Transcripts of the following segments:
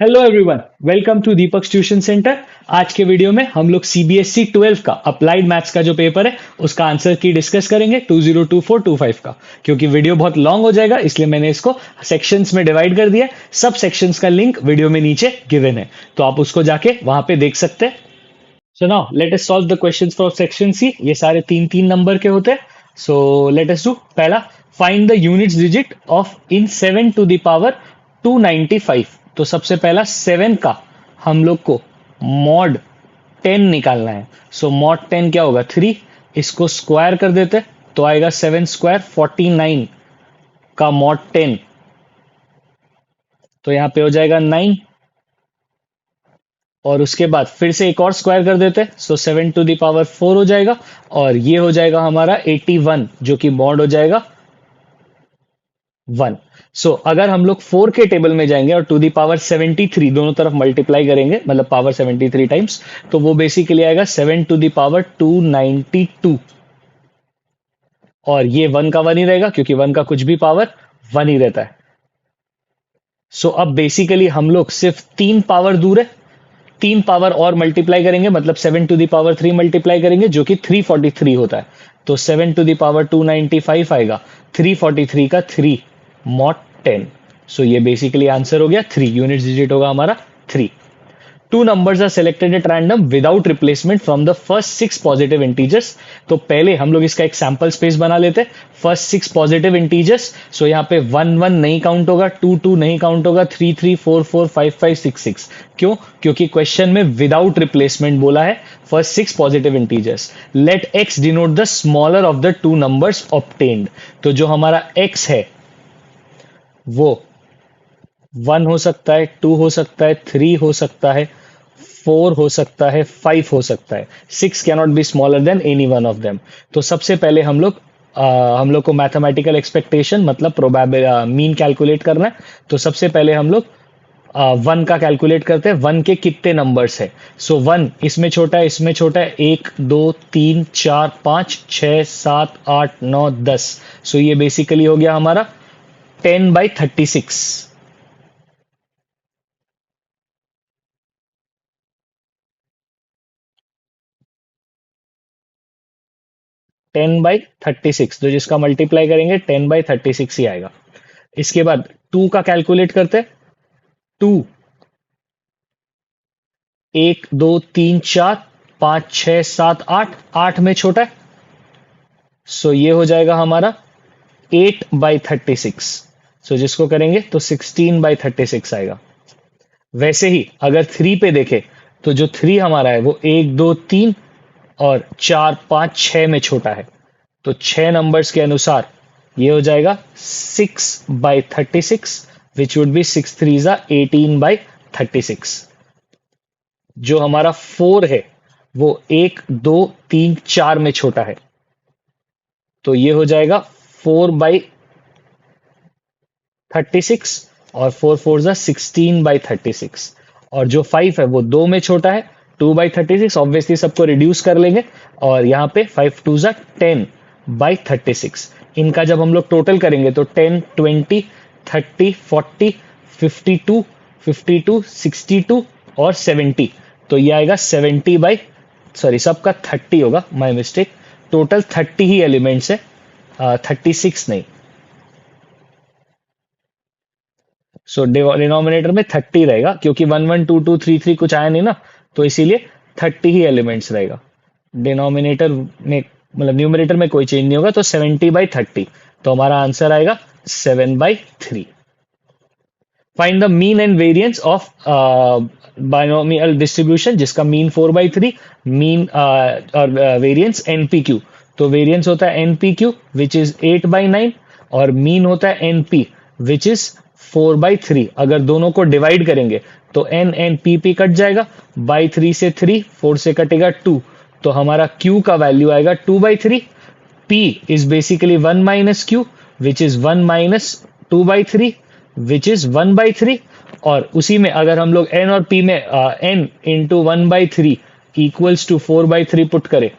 Hello everyone, welcome to Deepak tuition centre. आज के video में हम लोग सीबीएसई 12 का अप्लाइड मैथ्स का जो पेपर है उसका आंसर की डिस्कस करेंगे 2024-25 का। क्योंकि वीडियो बहुत लॉन्ग हो जाएगा इसलिए मैंने इसको सेक्शंस में डिवाइड कर दिया है। सब सेक्शंस का लिंक वीडियो में नीचे गिवन है, तो आप उसको जाके वहां पे देख सकते हैं। So now let us solve the questions for section C. ये सारे तीन तीन नंबर के होते हैं। सो लेट अस डू पहला, find the units digit of in 7 to the power 295। तो सबसे पहला 7 का हम लोग को मॉड 10 निकालना है। सो मॉड 10 क्या होगा? 3। इसको स्क्वायर कर देते तो आएगा 7 स्क्वायर 49 का मॉड 10। तो यहां पे हो जाएगा 9। और उसके बाद फिर से एक और स्क्वायर कर देते हैं, सो 7 टू द पावर 4 हो जाएगा। और ये हो जाएगा हमारा 81, जो कि मॉड हो जाएगा 1। सो अगर हम लोग 4 के टेबल में जाएंगे और टू दी पावर 73 दोनों तरफ मल्टीप्लाई करेंगे, मतलब पावर 73 टाइम्स, तो वो बेसिकली आएगा 7 टू दी पावर 292। और ये 1 का 1 ही रहेगा क्योंकि 1 का कुछ भी पावर 1 ही रहता है। सो अब बेसिकली हम लोग सिर्फ 3 पावर दूर है। 3 पावर और मल्टीप्लाई करेंगे, मतलब 7 टू दी पावर 3 मल्टीप्लाई करेंगे, जो कि 343 होता है। तो 7 टू दी पावर 295 आएगा, 343 का 3 मॉड 10। सो ये बेसिकली आंसर हो गया 3। यूनिट डिजिट होगा हमारा 3। Two numbers are selected at random without replacement from the first 6 positive integers. तो पहले हम लोग इसका एक सैंपल स्पेस बना लेते हैं। फर्स्ट 6 पॉजिटिव इंटीजर्स, सो यहाँ पे 1 1 नहीं काउंट होगा, 2 2 नहीं काउंट होगा, 3 3 4 4 5 5 6 6। क्यों? क्योंकि क्वेश्चन में विदाउट रिप्लेसमेंट बोला है। First 6 positive integers. Let x denote the smaller of the two numbers obtained. तो जो हमारा एक्स है वो 1 हो सकता है, 2 हो सकता है, 3 हो सकता है, 4 हो सकता है, 5 हो सकता है। 6 cannot be smaller than any one of them. तो सबसे पहले हम लोग को मैथमेटिकल एक्सपेक्टेशन मतलब प्रोबेबल मीन कैलकुलेट करना है। तो सबसे पहले हम लोग 1 का कैलकुलेट करते हैं। 1 के कितने नंबर्स है? सो 1 इसमें छोटा है, इसमें छोटा है, 1 2 3 4 5 6 7 8 9 10। सो ये बेसिकली हो गया हमारा 10/36। 10/36, तो जिसका मल्टीप्लाई करेंगे 10/36 ही आएगा। इसके बाद 2 का कैलकुलेट करते हैं। 2 1 2 3 4 5 6 7 8, 8 में छोटा है, सो ये हो जाएगा हमारा 8/36। सो जिसको करेंगे तो 16/36 आएगा। वैसे ही अगर 3 पे देखें तो जो 3 हमारा है वो 1 2 3 और 4 5 6 में छोटा है। तो 6 नंबर्स के अनुसार ये हो जाएगा 6/36, विच वुड बी 6 3 जा 18/36। जो हमारा 4 है वो 1 2 3 4 में छोटा है, तो ये हो जाएगा 4/36। और 4 4 जा 16/36। और जो 5 है वो 2 में छोटा है, 2/36। ऑब्वियसली सबको रिड्यूस कर लेंगे और यहाँ पे 5 2 जा 10/36। इनका जब हम लोग टोटल करेंगे तो 10 20 30 40 52 52 62 और 70। तो ये आएगा 70 बाई, सॉरी सबका 30 होगा, my mistake. Total 30 he elements है, 36 नहीं। सो डिनोमिनेटर में 30 रहेगा क्योंकि 1 1 2 2 3 3 कुछ आया नहीं ना, तो इसीलिए 30 ही एलिमेंट्स रहेगा। डिनोमिनेटर में मतलब न्यूमरेटर में कोई चेंज नहीं होगा, तो 70/30। तो हमारा आंसर आएगा 7/3। Find the mean and variance of binomial distribution, जिसका मीन 4/3, मीन और वेरिएंस NPQ। तो वेरिएंस होता है NPQ विच इज 8/9, और मीन होता है NP विच इज 4/3। अगर दोनों को डिवाइड करेंगे तो N कट जाएगा, बाई 3 से 3, 4 से कटेगा 2, तो हमारा Q का वैल्यू आएगा 2/3। P is basically 1 minus Q, which is 1 minus 2/3, which is 1/3। और उसी में अगर हम लोग N और P में N into 1/3 equals to 4/3 put करें,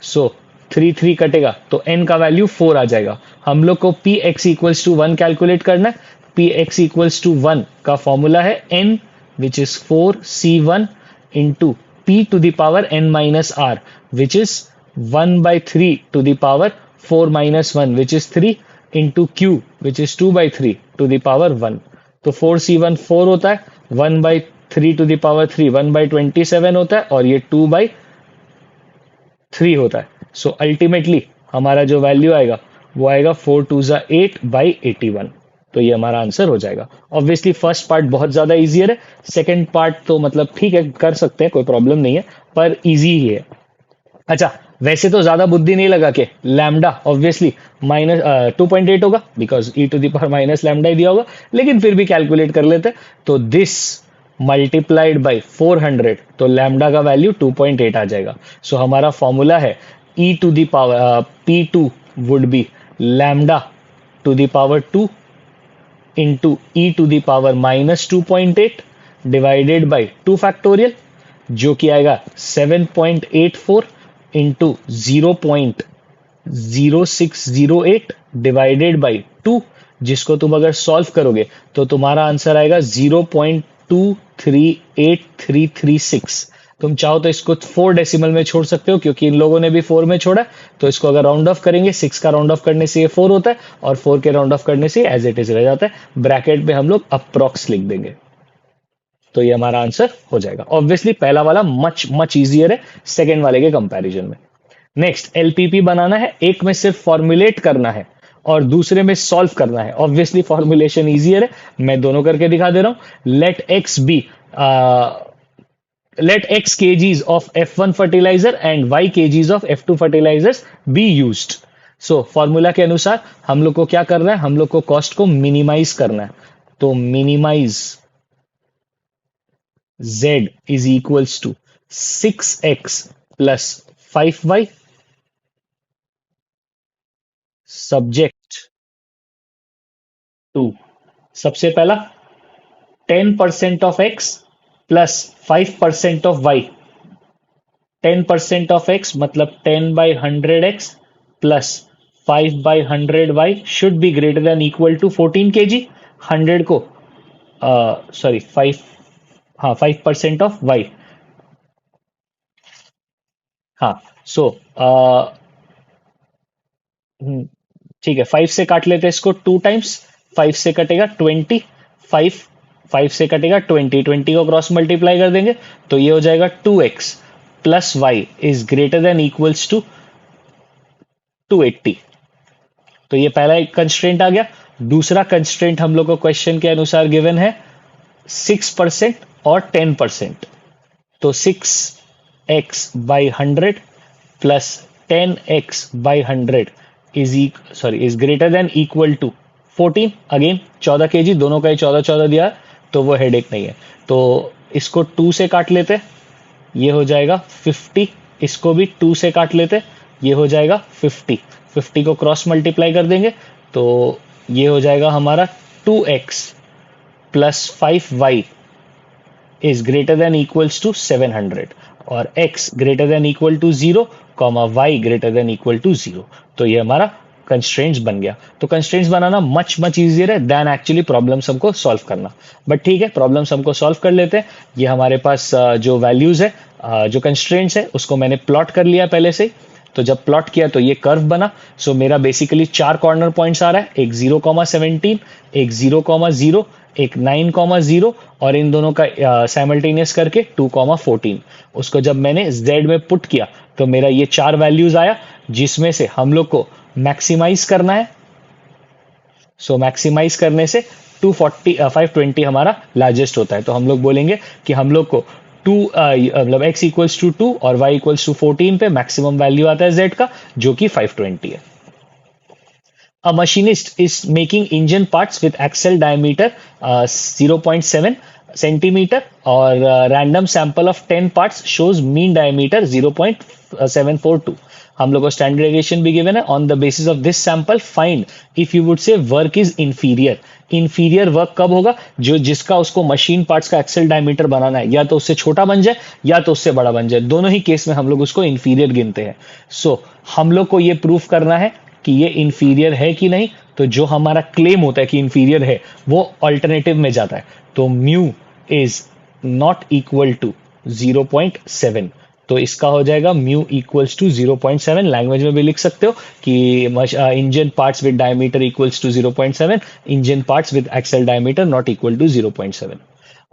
सो 3 3 कटेगा तो N का वैल्यू 4 आ जाएगा। हम लोग को Px equals to 1 कैलकुलेट करना है। Px equals to 1 का फॉर्मूला है N which is 4c1 into p to the power n minus r, which is 1 by 3 to the power 4 minus 1, which is 3 into q, which is 2 by 3 to the power 1. तो 4c1 4 होता है, 1 by 3 to the power 3 1 by 27 होता है, और ये 2 by 3 होता है. So ultimately हमारा जो वैल्यू आएगा वो आएगा 4 2 8 बाई 81. तो ये हमारा आंसर हो जाएगा. ऑब्वियसली फर्स्ट पार्ट बहुत ज्यादा इजियर है, सेकंड पार्ट तो मतलब ठीक है कर सकते हैं, कोई प्रॉब्लम नहीं है, पर इजी ही है. अच्छा, वैसे तो ज्यादा बुद्धि नहीं लगा के लैम्डा ऑब्वियसली माइनस 2.8 होगा, because e to the power minus lambda ही दिया होगा, लेकिन फिर भी कैलकुलेट कर लेते हैं. तो दिस मल्टीप्लाइड बाई 400, तो लैम्डा का वैल्यू 2.8 आ जाएगा. सो हमारा फॉर्मूला है e to the power P2 would be lambda to the power 2 into e to the power minus 2.8 divided by 2 factorial, जो कि आएगा 7.84 इंटू 0.0608 डिवाइडेड बाई 2, जिसको तुम अगर सॉल्व करोगे तो तुम्हारा आंसर आएगा 0.238336. तुम चाहो तो इसको 4 डेसिमल में छोड़ सकते हो, क्योंकि इन लोगों ने भी 4 में छोड़ा. तो इसको अगर राउंड ऑफ करेंगे, 6 का राउंड ऑफ करने से ये 4 होता है, और 4 के राउंड ऑफ करने से एज इट इज रह जाता है. ब्रैकेट में हम लोग अप्रॉक्स लिख देंगे, तो ये हमारा आंसर हो जाएगा. ऑब्वियसली पहला वाला मच इजियर है सेकेंड वाले के कंपैरिजन में. नेक्स्ट एलपीपी बनाना है, एक में सिर्फ फॉर्मुलेट करना है और दूसरे में सॉल्व करना है. ऑब्वियसली फॉर्मुलेशन इजियर है, मैं दोनों करके दिखा दे रहा हूं. let x kgs of F1 fertilizer and y kgs of F2 fertilizers be used. So formula के अनुसार हम लोग को क्या करना है, हम लोग को कॉस्ट को मिनिमाइज करना है. तो minimise z is equals to 6x plus 5y subject to, सबसे पहला 10% of x plus 5% of y. 10% of x मतलब 10 by 100x plus 5 by 100y should be greater than equal to 14 kg. 100 को 5% of y. हाँ, सो ठीक है, 5 से काट लेते हैं इसको 2 टाइम्स. 5 से कटेगा 20, 5 से कटेगा 20 को क्रॉस मल्टीप्लाई कर देंगे तो ये हो जाएगा 2x plus y is greater than equals to 280. तो ये पहला एक कंस्ट्रेंट आ गया. दूसरा कंस्ट्रेंट हम लोग को क्वेश्चन के अनुसार गिवन है 6% और 10%. तो 6x by 100 plus 10x by 100 is greater than equal to 14. Again 14 kg, दोनों का ही 14 दिया है, तो वो हेडेक नहीं है. तो इसको 2 से काट लेते, ये हो जाएगा 50. इसको भी 2 से काट लेते, ये हो जाएगा 50. 50 को क्रॉस मल्टीप्लाई कर देंगे तो ये हो जाएगा हमारा 2x plus 5y is greater than equals to 700 और x greater than equal to 0 comma y greater than equal to 0. तो ये हमारा कंस्ट्रेंट्स बन गया. तो कंस्ट्रेंट्स बनाना मच इजियर है देन एक्चुअली प्रॉब्लम्स हमको सॉल्व करना. बट ठीक है, प्रॉब्लम्स हमको सॉल्व कर लेते हैं. ये हमारे पास जो वैल्यूज है, जो कंस्ट्रेंट्स है, उसको मैंने प्लॉट कर लिया पहले से. तो जब प्लॉट किया तो ये कर्व बना. सो मेरा बेसिकली 4 कॉर्नर पॉइंट्स आ रहा है, एक 0,17, एक 0,0, एक 9,0 और इन दोनों का साइमल्टेनियस करके 2,14. उसको जब मैंने z में पुट किया तो मेरा ये 4 वैल्यूज आया, जिसमें से हम लोग को मैक्सिमाइज करना है. सो मैक्सिमाइज करने से 520 हमारा लार्जेस्ट होता है. तो हम लोग बोलेंगे कि हम लोग को 2 मतलब x इक्वल्स टू 2 और y इक्वल्स टू 14 पे मैक्सिमम वैल्यू आता है z का, जो कि 520 है. A machinist is making engine parts with axle diameter 0.7 centimeter or random sample of 10 parts shows mean diameter 0.742. हम लोग को स्टैंडर्ड डेविएशन भी गिवन है. On the basis of this sample find if you would say work is inferior. Inferior work कब होगा, जिसका उसको machine parts का एक्सेल डायमीटर बनाना है, या तो उससे छोटा बन जाए या तो उससे बड़ा बन जाए. दोनों ही केस में हम लोग उसको इंफीरियर गिनते हैं. सो हम लोग को ये प्रूफ करना है कि ये इंफीरियर है कि नहीं. तो जो हमारा क्लेम होता है कि इंफीरियर है, वो ऑल्टरनेटिव में जाता है. तो mu is not equal to 0.7। तो इसका हो जाएगा म्यू इक्वल्स टू 0.7। लैंग्वेज में भी लिख सकते हो कि engine parts with diameter equals to 0.7, engine parts with axle diameter not equal to 0.7।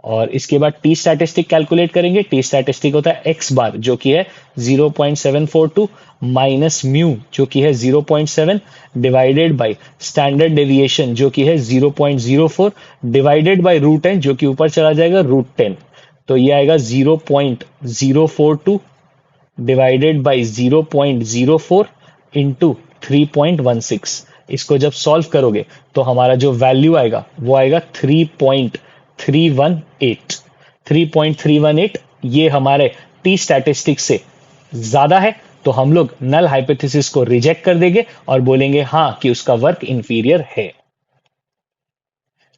और इसके बाद टी स्टैटिस्टिक कैलकुलेट करेंगे। टी स्टैटिस्टिक होता है एक्स बार जो कि है 0.742 माइनस म्यू जो कि है 0.7 डिवाइडेड बाय स्टैंडर्ड डेविएशन जो कि है 0.04 डिवाइडेड बाय रूट एन जो कि ऊपर चला जाएगा √10। तो ये आएगा 0.042 डिवाइडेड बाय 0.04 इंटू 3.16। इसको जब सॉल्व करोगे तो हमारा जो वैल्यू आएगा वो आएगा 3.318। ये हमारे टी स्टैटिस्टिक से ज्यादा है तो हम लोग नल हाइपोथेसिस को रिजेक्ट कर देंगे और बोलेंगे हाँ कि उसका वर्क इंफीरियर है।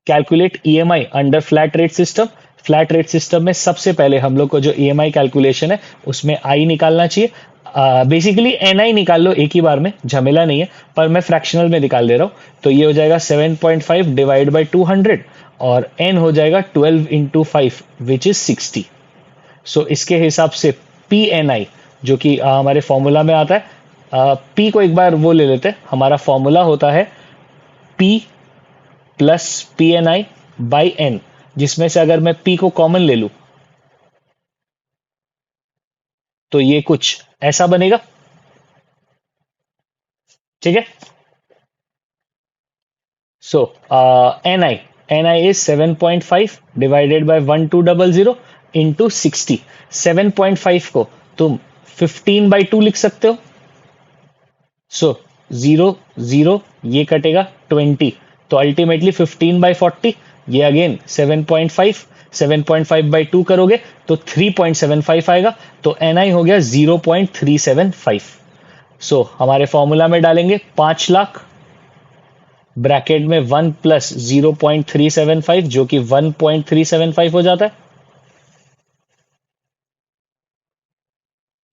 Calculate EMI under flat rate system. Flat rate system में सबसे पहले हम लोग को जो ईएमआई कैलकुलेशन है उसमें आई निकालना चाहिए। बेसिकली एनआई निकाल लो एक ही बार में, झमेला नहीं है, पर मैं फ्रैक्शनल में निकाल ले रहा हूं। तो ये हो जाएगा 7.5 डिवाइड बाई 200 और एन हो जाएगा 12 इंटू 5 विच इज 60। सो इसके हिसाब से पी एन आई जो कि हमारे फॉर्मूला में आता है, पी को एक बार वो ले लेते हैं। हमारा फॉर्मूला होता है P plus P N I by N, जिसमें से अगर मैं पी को कॉमन ले लूं तो ये कुछ ऐसा बनेगा। ठीक है। So n i is 7.5 divided by 1200 into 60। 7.5 को तुम 15/2 लिख सकते हो। सो 0 0 ये कटेगा 20, तो अल्टीमेटली 15/40। ये अगेन 7.5, 7.5/2 करोगे तो 3.75 आएगा। तो एनआई हो गया 0.375। सो हमारे फॉर्मूला में डालेंगे 5 लाख ब्रैकेट में 1 प्लस 0.375 जो कि 1.375 हो जाता है,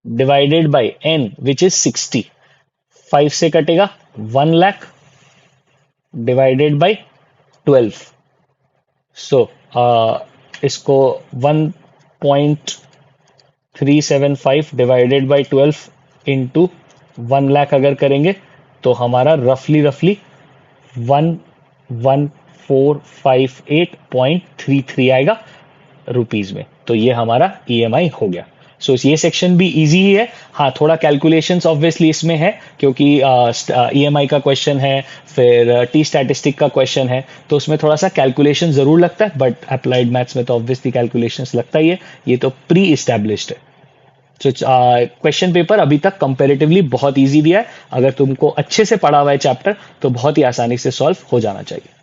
divided by N which is 60। 5 से कटेगा 1 लाख डिवाइडेड बाय 12। सो इसको 1.375 डिवाइडेड बाय 12 इंटू 1 लाख अगर करेंगे तो हमारा रफली 11458.33 आएगा रुपीज में। तो ये हमारा ईएमआई हो गया। सो ये सेक्शन भी इजी ही है। हाँ, थोड़ा कैलकुलेशंस ऑब्वियसली इसमें है क्योंकि ईएमआई का क्वेश्चन है, फिर टी स्टैटिस्टिक का क्वेश्चन है, तो उसमें थोड़ा सा कैलकुलेशन जरूर लगता है, बट अप्लाइड मैथ्स में तो ऑब्वियसली कैलकुलेशंस लगता ही है। ये तो प्री इस्टेब्लिश्ड है। सो क्वेश्चन पेपर अभी तक कंपैरेटिवली बहुत इजी दिया है। अगर तुमको अच्छे से पढ़ा हुआ है चैप्टर तो बहुत ही आसानी से सॉल्व हो जाना चाहिए।